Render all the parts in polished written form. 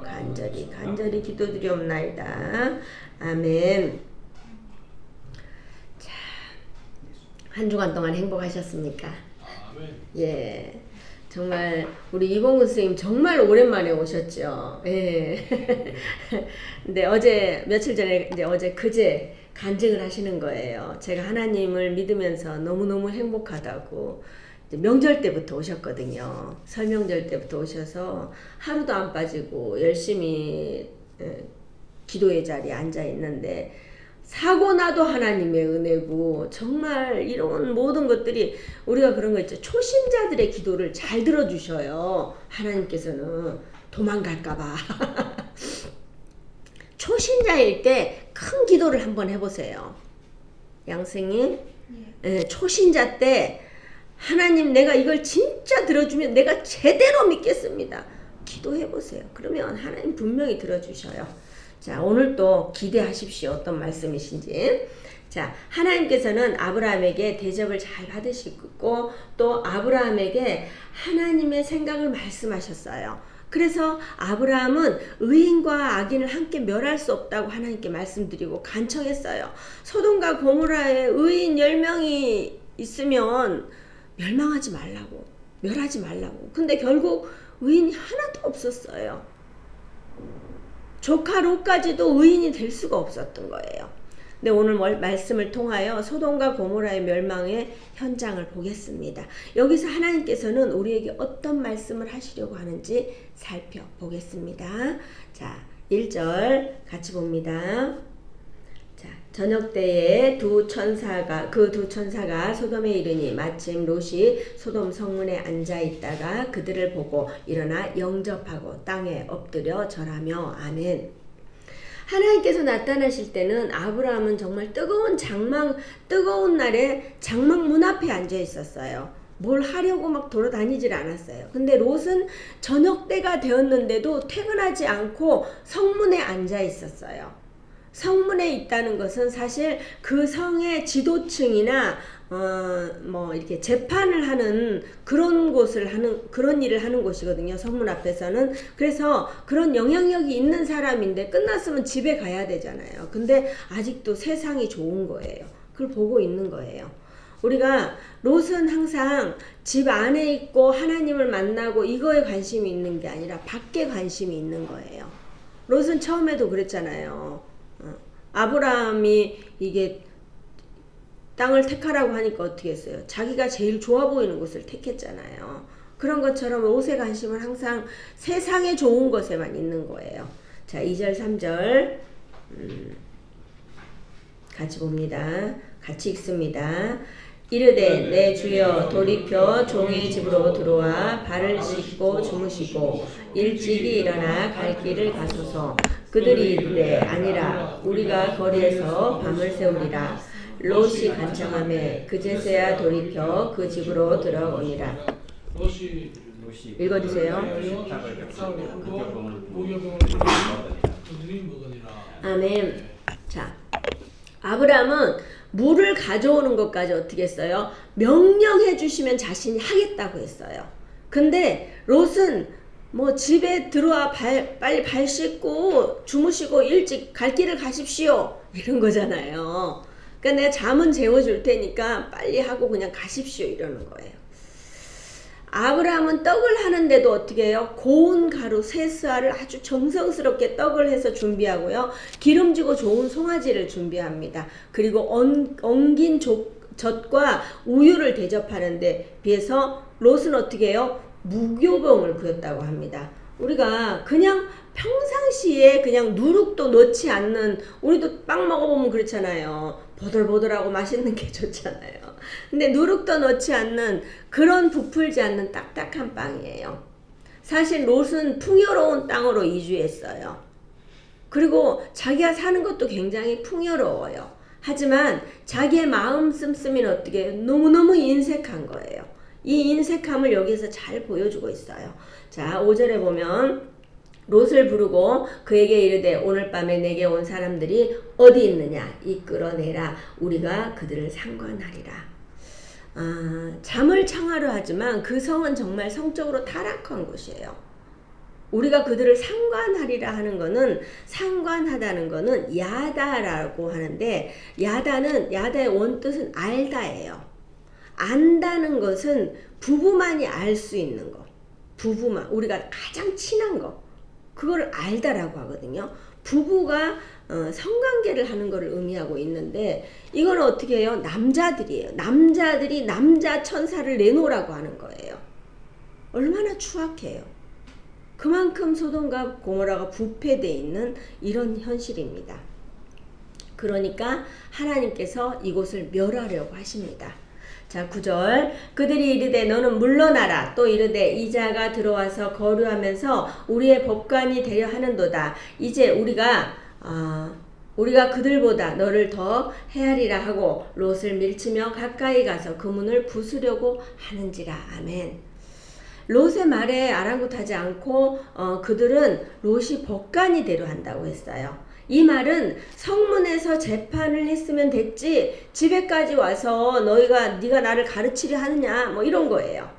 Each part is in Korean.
간절히 기도드리옵나이다. 아멘. 자, 한 주간 동안 행복하셨습니까? 예. 정말 우리 이봉근 선생님 정말 오랜만에 오셨죠. 예. 근데 며칠 전에 어제 그제 간증을 하시는 거예요. 제가 하나님을 믿으면서 너무너무 행복하다고. 명절 때부터 오셨거든요. 설명절 때부터 오셔서 하루도 안 빠지고 열심히 기도의 자리에 앉아 있는데, 사고 나도 하나님의 은혜고, 정말 이런 모든 것들이, 우리가 그런 거 있죠. 초신자들의 기도를 잘 들어주셔요. 하나님께서는 도망갈까봐. 초신자일 때 큰 기도를 한번 해보세요. 양승이 초신자 때 하나님, 내가 이걸 진짜 들어주면 내가 제대로 믿겠습니다. 기도해보세요. 그러면 하나님 분명히 들어주셔요. 자, 오늘 또 기대하십시오. 어떤 말씀이신지. 자, 하나님께서는 아브라함에게 대접을 잘 받으시고, 또 아브라함에게 하나님의 생각을 말씀하셨어요. 그래서 아브라함은 의인과 악인을 함께 멸할 수 없다고 하나님께 말씀드리고 간청했어요. 소돔과 고모라에 의인 10명이 있으면 멸망하지 말라고, 멸하지 말라고. 근데 결국 의인이 하나도 없었어요. 조카 롯까지도 의인이 될 수가 없었던 거예요. 근데 오늘 말씀을 통하여 소돔과 고모라의 멸망의 현장을 보겠습니다. 여기서 하나님께서는 우리에게 어떤 말씀을 하시려고 하는지 살펴보겠습니다. 자, 1절 같이 봅니다. 자, 저녁 때에 두 천사가 소돔에 이르니 마침 롯이 소돔 성문에 앉아 있다가 그들을 보고 일어나 영접하고 땅에 엎드려 절하며 아멘. 하나님께서 나타나실 때는 아브라함은 정말 뜨거운 날에 장막 문 앞에 앉아 있었어요. 뭘 하려고 막 돌아다니질 않았어요. 근데 롯은 저녁 때가 되었는데도 퇴근하지 않고 성문에 앉아 있었어요. 성문에 있다는 것은 사실 그 성의 지도층이나 이렇게 재판을 하는 그런 일을 하는 곳이거든요. 성문 앞에서는. 그래서 그런 영향력이 있는 사람인데 끝났으면 집에 가야 되잖아요. 근데 아직도 세상이 좋은 거예요. 그걸 보고 있는 거예요. 우리가 롯은 항상 집 안에 있고 하나님을 만나고 이거에 관심이 있는 게 아니라 밖에 관심이 있는 거예요. 롯은 처음에도 그랬잖아요. 아브라함이 이게 땅을 택하라고 하니까 어떻게 했어요? 자기가 제일 좋아 보이는 곳을 택했잖아요. 그런 것처럼 롯의 관심은 항상 세상에 좋은 것에만 있는 거예요. 자, 2절 3절 같이 봅니다. 같이 읽습니다. 이르되 내 주여 돌이켜 종의 집으로 들어와 발을 씻고 주무시고 일찍이 일어나 갈 길을 가소서. 그들이 이르되 아니라 우리가 거리에서 밤을 새우리라. 롯이 간청하매 그제서야 돌이켜 그 집으로 들어오니라. 읽어주세요. 아멘. 자, 아브라함은 물을 가져오는 것까지 어떻게 했어요? 명령해 주시면 자신이 하겠다고 했어요. 근데 롯은 집에 들어와 빨리 발 씻고 주무시고 일찍 갈 길을 가십시오, 이런 거잖아요. 그러니까 내가 잠은 재워줄 테니까 빨리 하고 그냥 가십시오, 이러는 거예요. 아브라함은 떡을 하는데도 어떻게 해요? 고운 가루 세스알을 아주 정성스럽게 떡을 해서 준비하고요. 기름지고 좋은 송아지를 준비합니다. 그리고 엉긴 젖과 우유를 대접하는데 비해서 롯은 어떻게 해요? 무교병을 부렸다고 합니다. 우리가 그냥 평상시에 그냥 누룩도 넣지 않는, 우리도 빵 먹어보면 그렇잖아요. 보들보들하고 맛있는 게 좋잖아요. 근데 누룩도 넣지 않는 그런 부풀지 않는 딱딱한 빵이에요. 사실 롯은 풍요로운 땅으로 이주했어요. 그리고 자기가 사는 것도 굉장히 풍요로워요. 하지만 자기의 마음 씀씀이는 어떻게 해요? 너무너무 인색한 거예요. 이 인색함을 여기서 잘 보여주고 있어요. 자, 5절에 보면 롯을 부르고 그에게 이르되 오늘 밤에 내게 온 사람들이 어디 있느냐 이끌어내라. 우리가 그들을 상관하리라. 잠을 청하려 하지만 그 성은 정말 성적으로 타락한 곳이에요. 우리가 그들을 상관하리라 하는 거는, 상관하다는 거는 야다라고 하는데, 야다의 원뜻은 알다예요. 안다는 것은 부부만이 알 수 있는 거. 부부만, 우리가 가장 친한 거. 그걸 알다라고 하거든요. 부부가 성관계를 하는 것을 의미하고 있는데, 이건 어떻게 해요? 남자들이에요. 남자들이 남자 천사를 내놓으라고 하는 거예요. 얼마나 추악해요. 그만큼 소돔과 고모라가 부패되어 있는 이런 현실입니다. 그러니까 하나님께서 이곳을 멸하려고 하십니다. 자, 9절. 그들이 이르되 너는 물러나라. 또 이르되 이자가 들어와서 거류하면서 우리의 법관이 되려 하는도다. 이제 우리가 그들보다 너를 더 헤아리라 하고 롯을 밀치며 가까이 가서 그 문을 부수려고 하는지라. 아멘. 롯의 말에 아랑곳하지 않고 그들은 롯이 법관이 되려 한다고 했어요. 이 말은 성문에서 재판을 했으면 됐지 집에까지 와서 네가 나를 가르치려 하느냐 뭐 이런 거예요.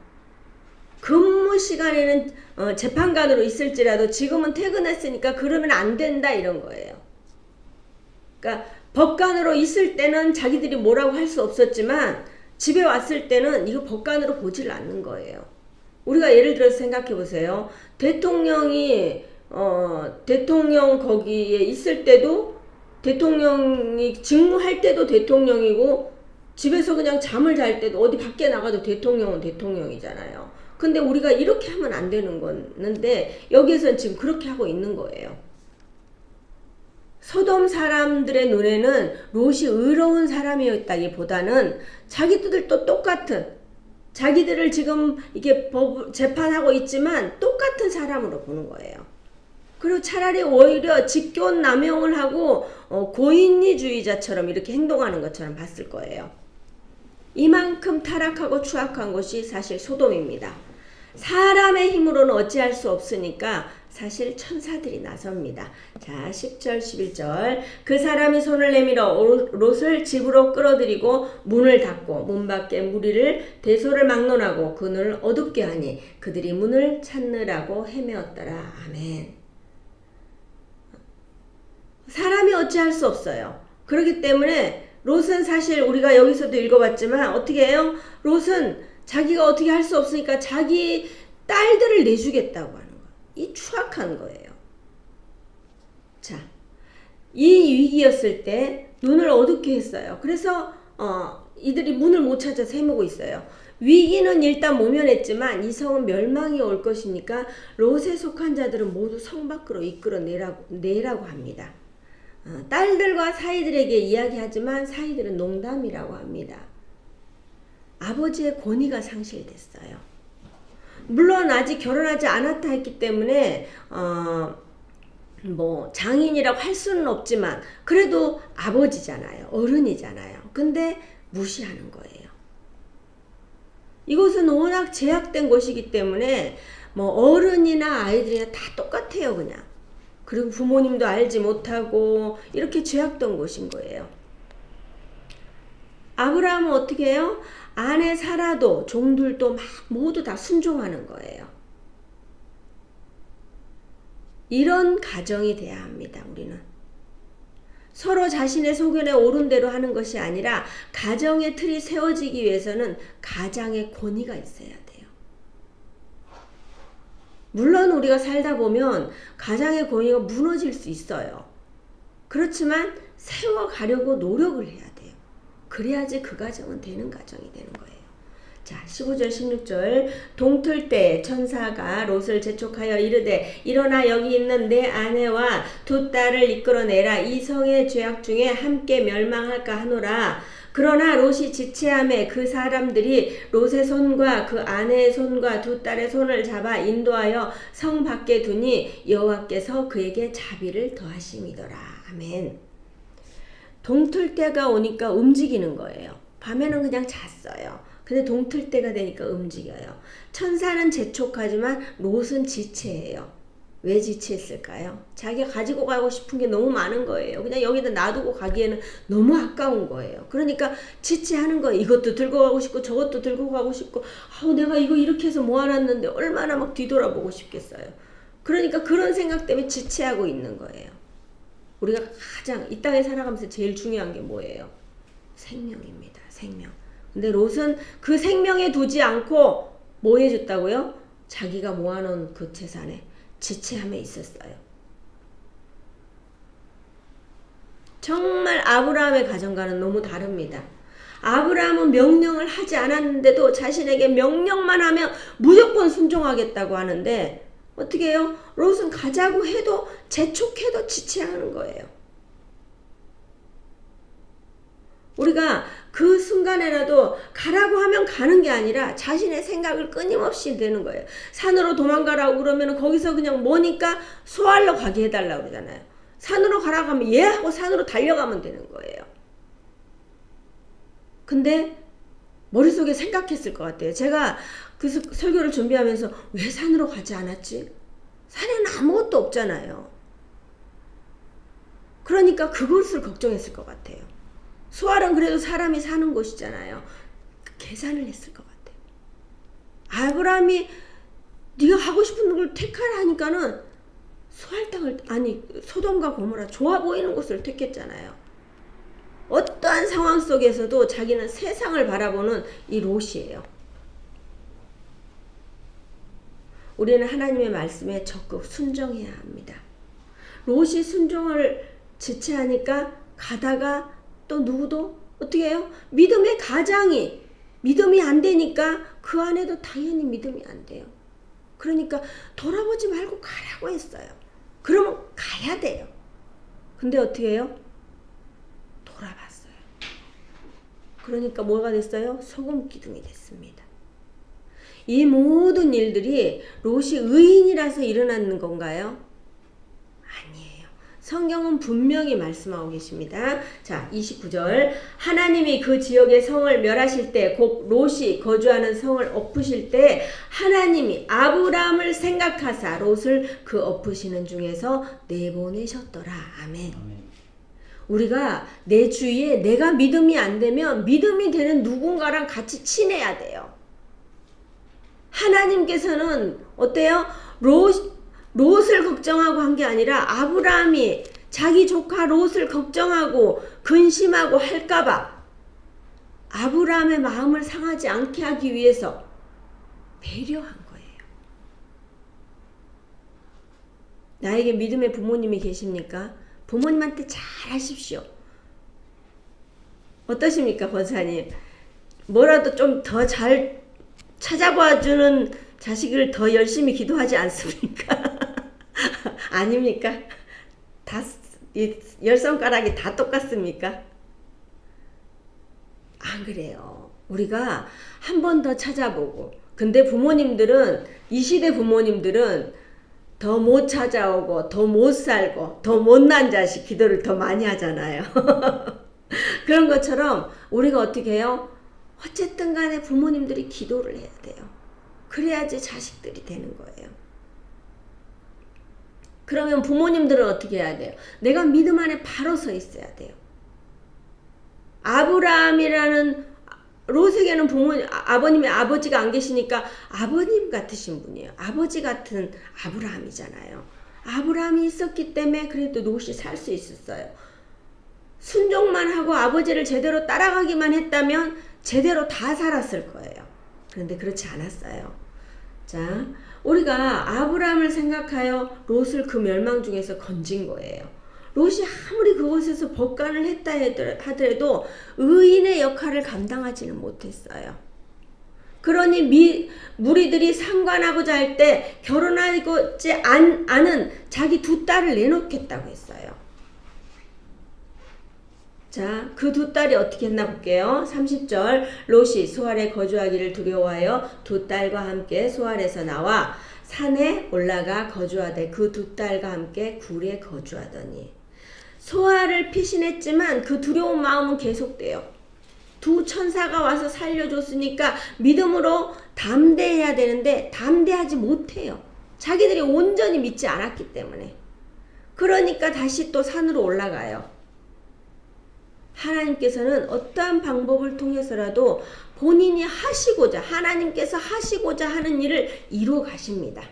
근무 시간에는 재판관으로 있을지라도 지금은 퇴근했으니까 그러면 안 된다 이런 거예요. 그러니까 법관으로 있을 때는 자기들이 뭐라고 할 수 없었지만 집에 왔을 때는 이거 법관으로 보질 않는 거예요. 우리가 예를 들어서 생각해 보세요. 대통령 거기에 있을 때도 대통령이 직무할 때도 대통령이고 집에서 그냥 잠을 잘 때도 어디 밖에 나가도 대통령은 대통령이잖아요. 근데 우리가 이렇게 하면 안 되는 건데 여기에서는 지금 그렇게 하고 있는 거예요. 소돔 사람들의 눈에는 롯이 의로운 사람이었다기보다는 자기들도 똑같은 자기들을 지금 이게 재판하고 있지만 똑같은 사람으로 보는 거예요. 그리고 차라리 오히려 직권 남용을 하고 고인리주의자처럼 이렇게 행동하는 것처럼 봤을 거예요. 이만큼 타락하고 추악한 곳이 사실 소돔입니다. 사람의 힘으로는 어찌할 수 없으니까 사실 천사들이 나섭니다. 자, 10절 11절. 그 사람이 손을 내밀어 롯을 집으로 끌어들이고 문을 닫고 문 밖에 무리를 대소를 막론하고 그 눈을 어둡게 하니 그들이 문을 찾느라고 헤매었더라. 아멘. 사람이 어찌할 수 없어요. 그렇기 때문에 롯은 사실 우리가 여기서도 읽어봤지만 어떻게 해요? 롯은 자기가 어떻게 할 수 없으니까 자기 딸들을 내주겠다고 하는 거예요. 이 추악한 거예요. 자, 이 위기였을 때 눈을 어둡게 했어요. 그래서 이들이 문을 못 찾아서 헤매고 있어요. 위기는 일단 모면했지만 이 성은 멸망이 올 것이니까 롯에 속한 자들은 모두 성 밖으로 이끌어 내라고 합니다. 딸들과 사이들에게 이야기하지만 사이들은 농담이라고 합니다. 아버지의 권위가 상실됐어요. 물론 아직 결혼하지 않았다 했기 때문에 장인이라고 할 수는 없지만 그래도 아버지잖아요. 어른이잖아요. 근데 무시하는 거예요. 이곳은 워낙 제약된 곳이기 때문에 어른이나 아이들이나 다 똑같아요. 그냥. 그리고 부모님도 알지 못하고 이렇게 죄악된 곳인 거예요. 아브라함은 어떻게 해요? 아내 사라도 종들도 막 모두 다 순종하는 거예요. 이런 가정이 돼야 합니다. 우리는. 서로 자신의 소견에 옳은 대로 하는 것이 아니라 가정의 틀이 세워지기 위해서는 가장의 권위가 있어야 돼요. 물론 우리가 살다 보면 가장의 권위가 무너질 수 있어요. 그렇지만 세워가려고 노력을 해야 돼요. 그래야지 그 가정은 되는 가정이 되는 거예요. 자, 15절 16절. 동틀 때 천사가 롯을 재촉하여 이르되 일어나 여기 있는 내 아내와 두 딸을 이끌어내라. 이 성의 죄악 중에 함께 멸망할까 하노라. 그러나 롯이 지체함에 그 사람들이 롯의 손과 그 아내의 손과 두 딸의 손을 잡아 인도하여 성 밖에 두니 여호와께서 그에게 자비를 더하심이더라. 아멘. 동틀 때가 오니까 움직이는 거예요. 밤에는 그냥 잤어요. 근데 동틀 때가 되니까 움직여요. 천사는 재촉하지만 롯은 지체해요. 왜 지체했을까요? 자기가 가지고 가고 싶은 게 너무 많은 거예요. 그냥 여기다 놔두고 가기에는 너무 아까운 거예요. 그러니까 지체하는 거예요. 이것도 들고 가고 싶고 저것도 들고 가고 싶고 내가 이거 이렇게 해서 모아놨는데 얼마나 막 뒤돌아보고 싶겠어요. 그러니까 그런 생각 때문에 지체하고 있는 거예요. 우리가 가장 이 땅에 살아가면서 제일 중요한 게 뭐예요? 생명입니다. 생명. 근데 롯은 그 생명에 두지 않고 뭐 해줬다고요? 자기가 모아놓은 그 재산에 지체함에 있었어요. 정말 아브라함의 가정과는 너무 다릅니다. 아브라함은 명령을 하지 않았는데도 자신에게 명령만 하면 무조건 순종하겠다고 하는데 어떻게 해요? 롯은 가자고 해도 재촉해도 지체하는 거예요. 우리가 그 순간에라도 가라고 하면 가는 게 아니라 자신의 생각을 끊임없이 내는 거예요. 산으로 도망가라고 그러면 거기서 그냥 뭐니까 소알로 가게 해달라고 그러잖아요. 산으로 가라고 하면 예 하고 산으로 달려가면 되는 거예요. 근데 머릿속에 생각했을 것 같아요. 제가 그 설교를 준비하면서 왜 산으로 가지 않았지? 산에는 아무것도 없잖아요. 그러니까 그것을 걱정했을 것 같아요. 소알은 그래도 사람이 사는 곳이잖아요. 계산을 했을 것 같아요. 아브라함이 네가 하고 싶은 걸 택하라 하니까는 소알 땅을 아니 소돔과 고모라 좋아 보이는 곳을 택했잖아요. 어떠한 상황 속에서도 자기는 세상을 바라보는 이 롯이에요. 우리는 하나님의 말씀에 적극 순종해야 합니다. 롯이 순종을 지체하니까 가다가 또 누구도 어떻게 해요? 믿음의 가장이 믿음이 안 되니까 그 안에도 당연히 믿음이 안 돼요. 그러니까 돌아보지 말고 가라고 했어요. 그러면 가야 돼요. 근데 어떻게 해요? 돌아봤어요. 그러니까 뭐가 됐어요? 소금 기둥이 됐습니다. 이 모든 일들이 롯이 의인이라서 일어나는 건가요? 아니에요. 성경은 분명히 말씀하고 계십니다. 자, 29절. 하나님이 그 지역의 성을 멸하실 때, 곧 롯이 거주하는 성을 엎으실 때 하나님이 아브라함을 생각하사 롯을 그 엎으시는 중에서 내보내셨더라. 아멘. 우리가 내 주위에 내가 믿음이 안 되면 믿음이 되는 누군가랑 같이 친해야 돼요. 하나님께서는 어때요? 롯을 걱정하고 한 게 아니라 아브라함이 자기 조카 롯을 걱정하고 근심하고 할까봐 아브라함의 마음을 상하지 않게 하기 위해서 배려한 거예요. 나에게 믿음의 부모님이 계십니까? 부모님한테 잘 하십시오. 어떠십니까, 권사님? 뭐라도 좀 더 잘 찾아봐주는 자식을 더 열심히 기도하지 않습니까? 아닙니까? 다, 열 손가락이 다 똑같습니까? 안 그래요. 우리가 한 번 더 찾아보고, 근데 부모님들은, 이 시대 부모님들은 더 못 찾아오고, 더 못 살고, 더 못난 자식 기도를 더 많이 하잖아요. 그런 것처럼 우리가 어떻게 해요? 어쨌든 간에 부모님들이 기도를 해야 돼요. 그래야지 자식들이 되는 거예요. 그러면 부모님들은 어떻게 해야 돼요? 내가 믿음 안에 바로 서 있어야 돼요. 아브라함이라는 롯에게는 아버님의 아버지가 안 계시니까 아버님 같으신 분이에요. 아버지 같은 아브라함이잖아요. 아브라함이 있었기 때문에 그래도 롯이 살 수 있었어요. 순종만 하고 아버지를 제대로 따라가기만 했다면 제대로 다 살았을 거예요. 그런데 그렇지 않았어요. 자, 우리가 아브라함을 생각하여 롯을 그 멸망 중에서 건진 거예요. 롯이 아무리 그곳에서 법관을 했다 하더라도 의인의 역할을 감당하지는 못했어요. 그러니 무리들이 상관하고자 할 때 결혼하지 않은 자기 두 딸을 내놓겠다고 했어요. 자, 그 두 딸이 어떻게 했나 볼게요. 30절. 롯이 소알에 거주하기를 두려워하여 두 딸과 함께 소알에서 나와 산에 올라가 거주하되 그 두 딸과 함께 굴에 거주하더니. 소알을 피신했지만 그 두려운 마음은 계속돼요. 두 천사가 와서 살려줬으니까 믿음으로 담대해야 되는데 담대하지 못해요. 자기들이 온전히 믿지 않았기 때문에. 그러니까 다시 또 산으로 올라가요. 하나님께서는 어떠한 방법을 통해서라도 본인이 하나님께서 하시고자 하는 일을 이루어 가십니다.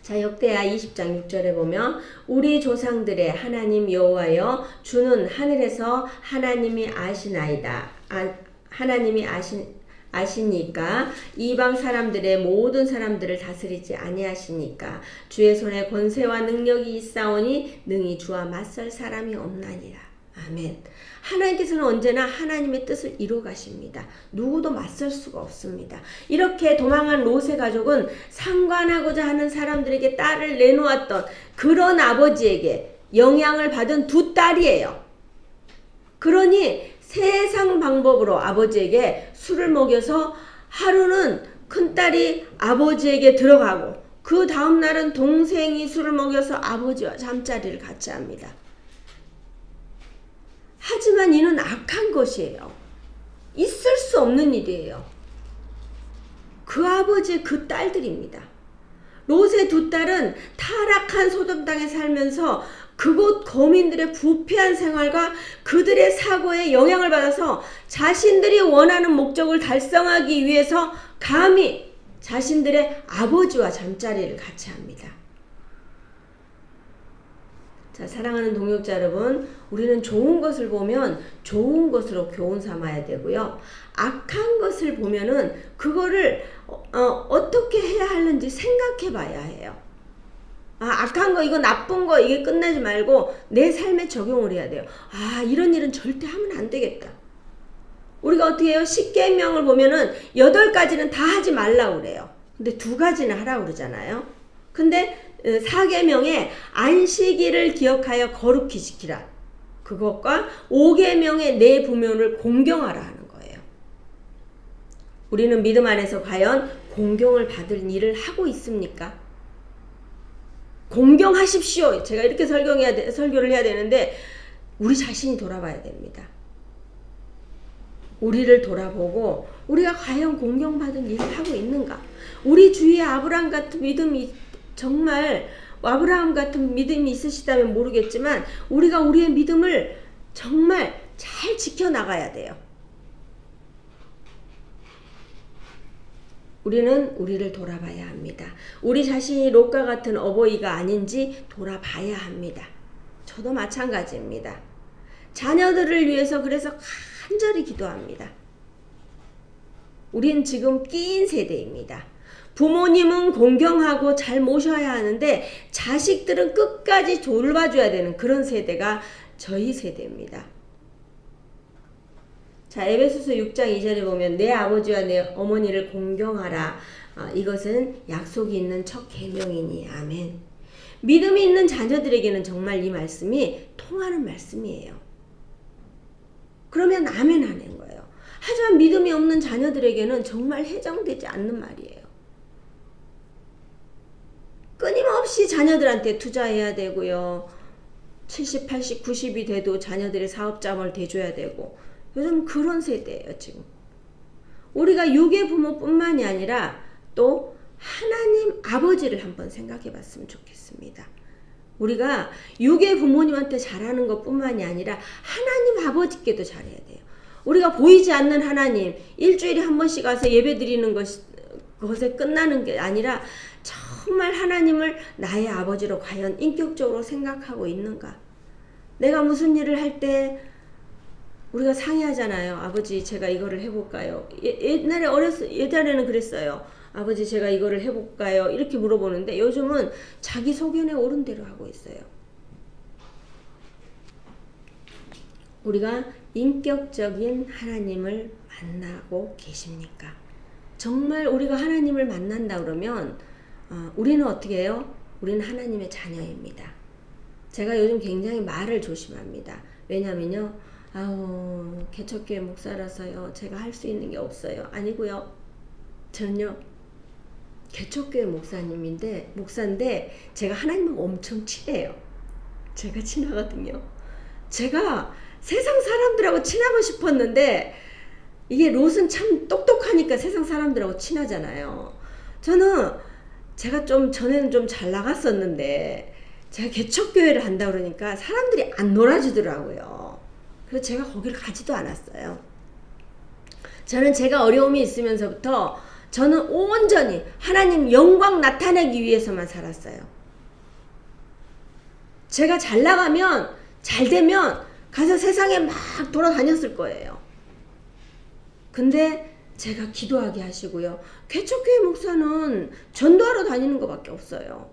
자, 역대하 20장 6절에 보면 우리 조상들의 하나님 여호와여 주는 하늘에서 하나님이 아시나이다. 하나님이 아시니까 이방 사람들의 모든 사람들을 다스리지 아니하시니까 주의 손에 권세와 능력이 있사오니 능히 주와 맞설 사람이 없나니라. 아멘. 하나님께서는 언제나 하나님의 뜻을 이루어 가십니다. 누구도 맞설 수가 없습니다. 이렇게 도망한 롯의 가족은 상관하고자 하는 사람들에게 딸을 내놓았던 그런 아버지에게 영향을 받은 두 딸이에요. 그러니 세상 방법으로 아버지에게 술을 먹여서 하루는 큰딸이 아버지에게 들어가고 그 다음날은 동생이 술을 먹여서 아버지와 잠자리를 같이 합니다. 하지만 이는 악한 것이에요. 있을 수 없는 일이에요. 그 아버지의 그 딸들입니다. 롯의 두 딸은 타락한 소돔 땅에 살면서 그곳 거민들의 부패한 생활과 그들의 사고에 영향을 받아서 자신들이 원하는 목적을 달성하기 위해서 감히 자신들의 아버지와 잠자리를 같이 합니다. 자, 사랑하는 동역자 여러분, 우리는 좋은 것을 보면 좋은 것으로 교훈 삼아야 되고요. 악한 것을 보면은 그거를 어떻게 해야 하는지 생각해 봐야 해요. 악한 거, 이거 나쁜 거, 이게 끝나지 말고 내 삶에 적용을 해야 돼요. 이런 일은 절대 하면 안 되겠다. 우리가 어떻게 해요? 십계명을 보면은 8가지는 다 하지 말라고 그래요. 근데 2가지는 하라고 그러잖아요. 근데 4계명에 안식일을 기억하여 거룩히 지키라. 그것과 5계명의 내 부모를 공경하라 하는 거예요. 우리는 믿음 안에서 과연 공경을 받을 일을 하고 있습니까? 공경하십시오. 제가 이렇게 설교를 해야 되는데 우리 자신이 돌아봐야 됩니다. 우리를 돌아보고 우리가 과연 공경받은 일을 하고 있는가? 우리 주위에 아브라함 같은 믿음이 정말 아브라함 같은 믿음이 있으시다면 모르겠지만 우리가 우리의 믿음을 정말 잘 지켜나가야 돼요. 우리는 우리를 돌아봐야 합니다. 우리 자신이 롯과 같은 어버이가 아닌지 돌아봐야 합니다. 저도 마찬가지입니다. 자녀들을 위해서 그래서 간절히 기도합니다. 우린 지금 끼인 세대입니다. 부모님은 공경하고 잘 모셔야 하는데 자식들은 끝까지 돌봐줘야 되는 그런 세대가 저희 세대입니다. 자, 에베소서 6장 2절에 보면 내 아버지와 내 어머니를 공경하라. 이것은 약속이 있는 첫 계명이니. 아멘. 믿음이 있는 자녀들에게는 정말 이 말씀이 통하는 말씀이에요. 그러면 아멘 하는 거예요. 하지만 믿음이 없는 자녀들에게는 정말 해정되지 않는 말이에요. 끊임없이 자녀들한테 투자해야 되고요. 70, 80, 90이 돼도 자녀들의 사업자금을 대줘야 되고 요즘 그런 세대예요. 지금 우리가 육의 부모뿐만이 아니라 또 하나님 아버지를 한번 생각해 봤으면 좋겠습니다. 우리가 육의 부모님한테 잘하는 것뿐만이 아니라 하나님 아버지께도 잘해야 돼요. 우리가 보이지 않는 하나님, 일주일에 한 번씩 가서 예배 드리는 것에 끝나는 게 아니라 정말 하나님을 나의 아버지로 과연 인격적으로 생각하고 있는가? 내가 무슨 일을 할 때 우리가 상의하잖아요. 아버지, 제가 이거를 해볼까요? 예전에는 그랬어요. 아버지, 제가 이거를 해볼까요? 이렇게 물어보는데 요즘은 자기 소견에 옳은 대로 하고 있어요. 우리가 인격적인 하나님을 만나고 계십니까? 정말 우리가 하나님을 만난다 그러면 우리는 어떻게 해요? 우리는 하나님의 자녀입니다. 제가 요즘 굉장히 말을 조심합니다. 왜냐면요. 개척교회 목사라서요. 제가 할 수 있는 게 없어요. 아니고요. 저는요. 개척교회 목사인데 제가 하나님하고 엄청 친해요. 제가 친하거든요. 제가 세상 사람들하고 친하고 싶었는데 이게 롯은 참 똑똑하니까 세상 사람들하고 친하잖아요. 제가 좀 전에는 좀 잘 나갔었는데 제가 개척교회를 한다 그러니까 사람들이 안 놀아주더라고요. 그래서 제가 거기를 가지도 않았어요. 저는 제가 어려움이 있으면서부터 저는 온전히 하나님 영광 나타내기 위해서만 살았어요. 제가 잘 나가면, 잘 되면 가서 세상에 막 돌아다녔을 거예요. 근데 제가 기도하게 하시고요. 개척교회 목사는 전도하러 다니는 것밖에 없어요.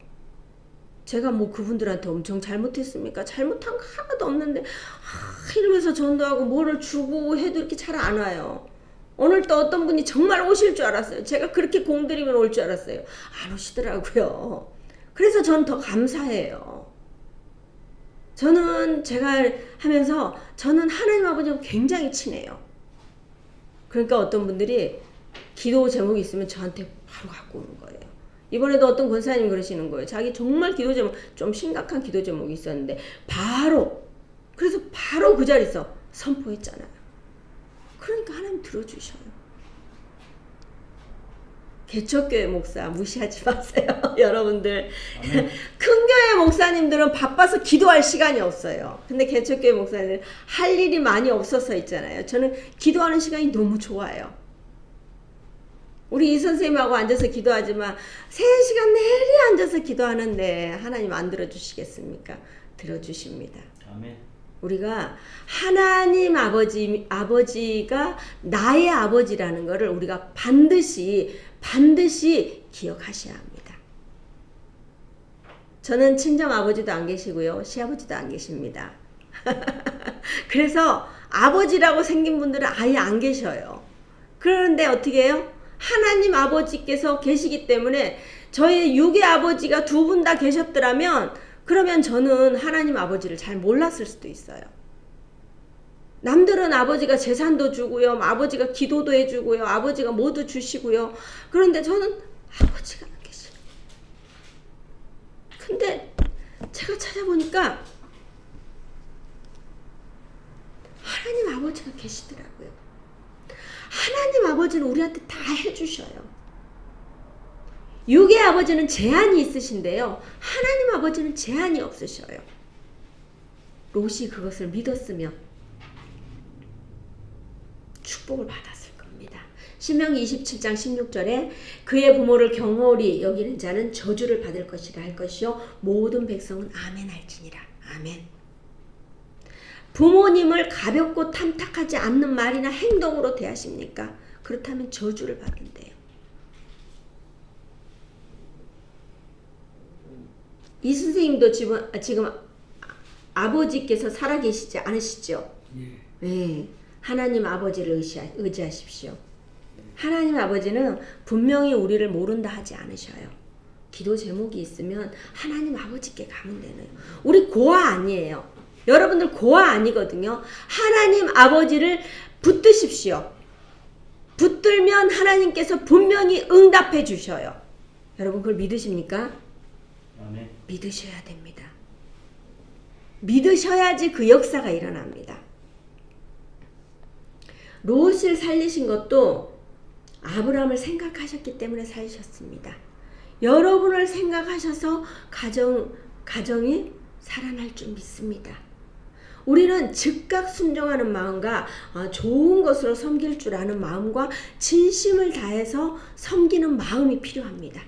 제가 뭐 그분들한테 엄청 잘못했습니까? 잘못한 거 하나도 없는데 이러면서 전도하고 뭐를 주고 해도 이렇게 잘 안 와요. 오늘 또 어떤 분이 정말 오실 줄 알았어요. 제가 그렇게 공들이면 올 줄 알았어요. 안 오시더라고요. 그래서 저는 더 감사해요. 저는 제가 하면서 저는 하나님 아버지하고 굉장히 친해요. 그러니까 어떤 분들이 기도 제목이 있으면 저한테 바로 갖고 오는 거예요. 이번에도 어떤 권사님 그러시는 거예요. 자기 정말 기도 제목, 좀 심각한 기도 제목이 있었는데 그래서 바로 그 자리에서 선포했잖아요. 그러니까 하나님 들어주셔요. 개척교회 목사 무시하지 마세요. 여러분들. 큰 교회 목사님들은 바빠서 기도할 시간이 없어요. 근데 개척교회 목사님들은 할 일이 많이 없어서 있잖아요. 저는 기도하는 시간이 너무 좋아요. 우리 이 선생님하고 앉아서 기도하지만 3시간 내내 앉아서 기도하는데 하나님 안 들어주시겠습니까? 들어주십니다. 아멘. 우리가 하나님 아버지가 나의 아버지라는 것을 우리가 반드시 기억하셔야 합니다. 저는 친정 아버지도 안 계시고요. 시아버지도 안 계십니다. 그래서 아버지라고 생긴 분들은 아예 안 계셔요. 그런데 어떻게 해요? 하나님 아버지께서 계시기 때문에 저의 육의 아버지가 2분 다 계셨더라면 그러면 저는 하나님 아버지를 잘 몰랐을 수도 있어요. 남들은 아버지가 재산도 주고요. 아버지가 기도도 해주고요. 아버지가 모두 주시고요. 그런데 저는 아버지가 안 계시고. 근데 제가 찾아보니까 하나님 아버지가 계시더라고요. 하나님 아버지는 우리한테 다 해주셔요. 육의 아버지는 제한이 있으신데요. 하나님 아버지는 제한이 없으셔요. 롯이 그것을 믿었으면 축복을 받았을 겁니다. 신명기 27장 16절에 그의 부모를 경홀히 여기는 자는 저주를 받을 것이라 할 것이요 모든 백성은 아멘 할지니라. 아멘. 부모님을 가볍고 탐탁하지 않는 말이나 행동으로 대하십니까? 그렇다면 저주를 받는대요. 이 선생님도 지금 아버지께서 살아계시지 않으시죠? 네. 하나님 아버지를 의지하십시오. 하나님 아버지는 분명히 우리를 모른다 하지 않으셔요. 기도 제목이 있으면 하나님 아버지께 가면 되네요. 우리 고아 아니에요. 여러분들 고아 아니거든요. 하나님 아버지를 붙드십시오. 붙들면 하나님께서 분명히 응답해 주셔요. 여러분 그걸 믿으십니까? 아멘. 믿으셔야 됩니다. 믿으셔야지 그 역사가 일어납니다. 롯을 살리신 것도 아브라함을 생각하셨기 때문에 살리셨습니다. 여러분을 생각하셔서 가정이 살아날 줄 믿습니다. 우리는 즉각 순종하는 마음과 좋은 것으로 섬길 줄 아는 마음과 진심을 다해서 섬기는 마음이 필요합니다.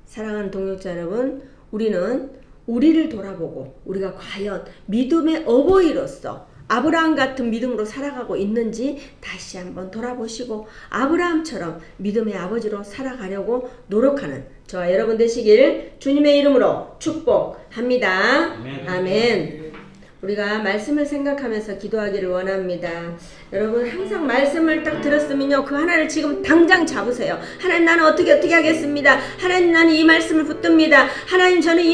사랑하는 동역자 여러분, 우리는 우리를 돌아보고 우리가 과연 믿음의 어버이로서 아브라함 같은 믿음으로 살아가고 있는지 다시 한번 돌아보시고 아브라함처럼 믿음의 아버지로 살아가려고 노력하는 저와 여러분 되시길 주님의 이름으로 축복합니다. 아멘. 아멘. 우리가 말씀을 생각하면서 기도하기를 원합니다. 여러분 항상 말씀을 딱 들었으면요 그 하나를 지금 당장 잡으세요. 하나님 나는 어떻게 하겠습니다. 하나님 나는 이 말씀을 붙듭니다. 하나님 저는 이